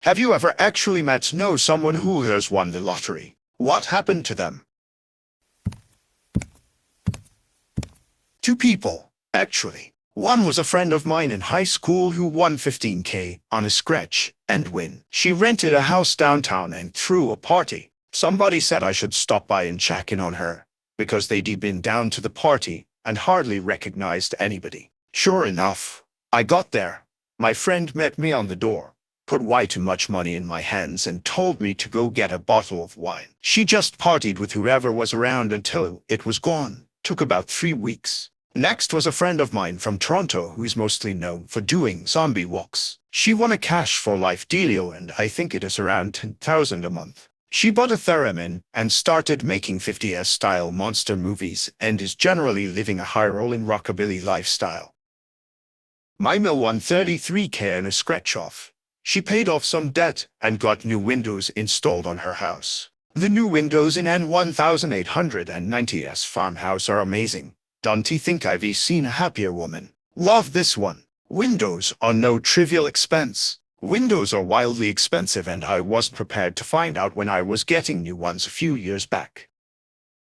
Have you ever actually know someone who has won the lottery? What happened to them? Two people, actually. One was a friend of mine in high school who won 15K on a scratch and win. She rented a house downtown and threw a party. Somebody said I should stop by and check in on her, because they'd been down to the party and hardly recognized anybody. Sure enough, I got there. My friend met me on the door, put way too much money in my hands and told me to go get a bottle of wine. She just partied with whoever was around until it was gone. Took about 3 weeks. Next was a friend of mine from Toronto who is mostly known for doing zombie walks. She won a cash for life dealio and I think it is around 10,000 a month. She bought a theremin and started making 50s style monster movies and is generally living a high rolling rockabilly lifestyle. My mill won 33K in a scratch off. She paid off some debt and got new windows installed on her house. The new windows in an 1890s farmhouse are amazing. Don't you think I've seen a happier woman? Love this one. Windows are no trivial expense. Windows are wildly expensive and I wasn't prepared to find out when I was getting new ones a few years back.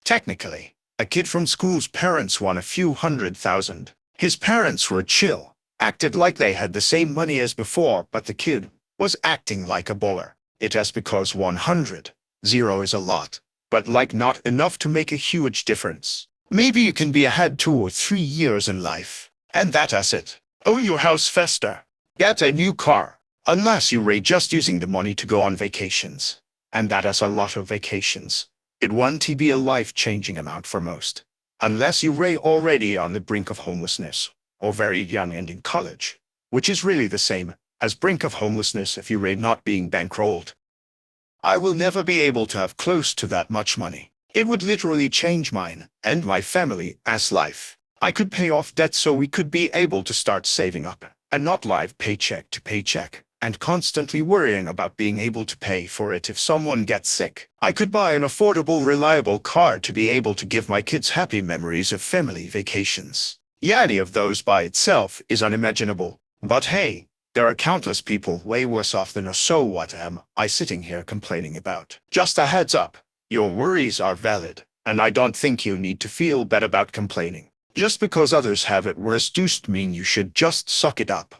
Technically, a kid from school's parents won a few $100,000. His parents were chill, acted like they had the same money as before, but the kid was acting like a baller. It is because 100, zero is a lot, but like not enough to make a huge difference. Maybe you can be ahead 2 or 3 years in life, and that is it. Own your house faster. Get a new car, unless you're just using the money to go on vacations. And that is a lot of vacations. It won't be a life-changing amount for most, unless you're already on the brink of homelessness, or very young and in college, which is really the same as brink of homelessness if you're not being bankrolled. I will never be able to have close to that much money. It would literally change mine and my family's life. I could pay off debt so we could be able to start saving up and not live paycheck to paycheck and constantly worrying about being able to pay for it if someone gets sick. I could buy an affordable, reliable car to be able to give my kids happy memories of family vacations. Yeah, any of those by itself is unimaginable. But hey, there are countless people way worse off than us, so what am I sitting here complaining about? Just a heads up. Your worries are valid, and I don't think you need to feel bad about complaining. Just because others have it worse doesn't mean you should just suck it up.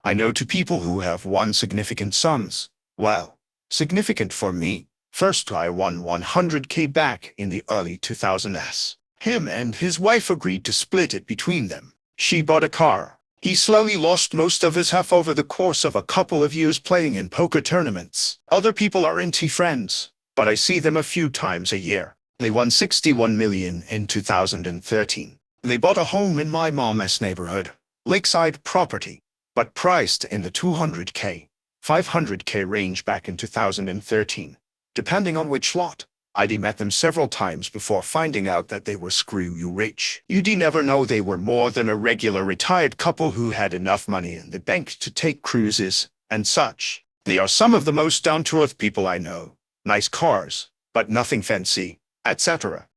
I know two people who have won significant sums. Well, significant for me. First guy won 100K back in the early 2000s. Him and his wife agreed to split it between them. She bought a car. He slowly lost most of his half over the course of a couple of years playing in poker tournaments. Other people are NT friends, but I see them a few times a year. They won 61 million in 2013. They bought a home in my mom's neighborhood, lakeside property, but priced in the 200K, 500K range back in 2013, depending on which lot. I'd met them several times before finding out that they were screw you rich. You'd never know they were more than a regular retired couple who had enough money in the bank to take cruises and such. They are some of the most down-to-earth people I know. Nice cars, but nothing fancy, etc.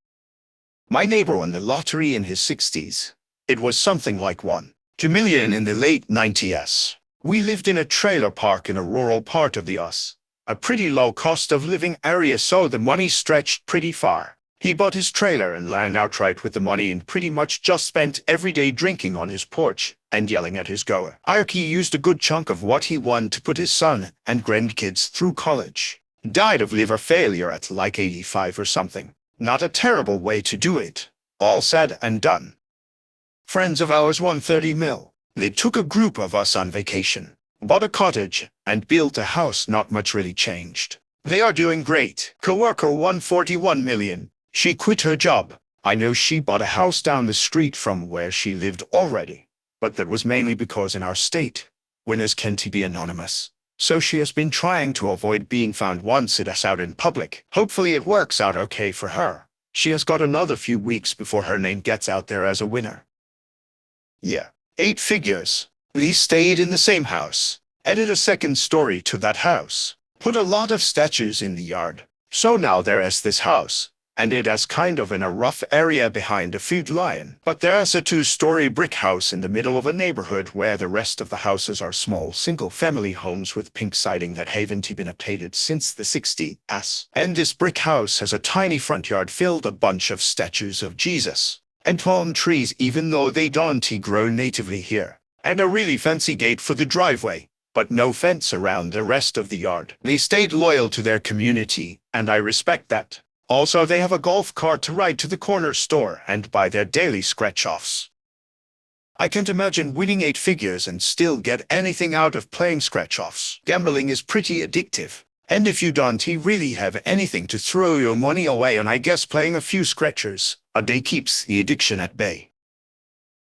My neighbor won the lottery in his 60s. It was something like 1-2 million in the late 90s. We lived in a trailer park in a rural part of the US. A pretty low cost of living area, so the money stretched pretty far. He bought his trailer and land outright with the money and pretty much just spent every day drinking on his porch and yelling at his goer. He used a good chunk of what he won to put his son and grandkids through college. Died of liver failure at like 85 or something. Not a terrible way to do it. All said and done. Friends of ours won 30 mil. They took a group of us on vacation, bought a cottage, and built a house. Not much really changed. They are doing great. Coworker won 41 million. She quit her job. I know she bought a house down the street from where she lived already, but that was mainly because in our state, winners can't be anonymous. So she has been trying to avoid being found once it is out in public. Hopefully it works out okay for her. She has got another few weeks before her name gets out there as a winner. Yeah, 8 figures. We stayed in the same house. Added a second story to that house. Put a lot of statues in the yard. So now there is this house. and it has kind of in a rough area behind a food line. But there's a two-story brick house in the middle of a neighborhood where the rest of the houses are small single-family homes with pink siding that haven't been updated since the 60s. And this brick house has a tiny front yard filled with a bunch of statues of Jesus and palm trees, even though they don't grow natively here, and a really fancy gate for the driveway, but no fence around the rest of the yard. They stayed loyal to their community, and I respect that. Also, they have a golf cart to ride to the corner store and buy their daily scratch-offs. I can't imagine winning 8 figures and still get anything out of playing scratch-offs. Gambling is pretty addictive, and if you don't really have anything to throw your money away on, I guess playing a few scratchers a day keeps the addiction at bay.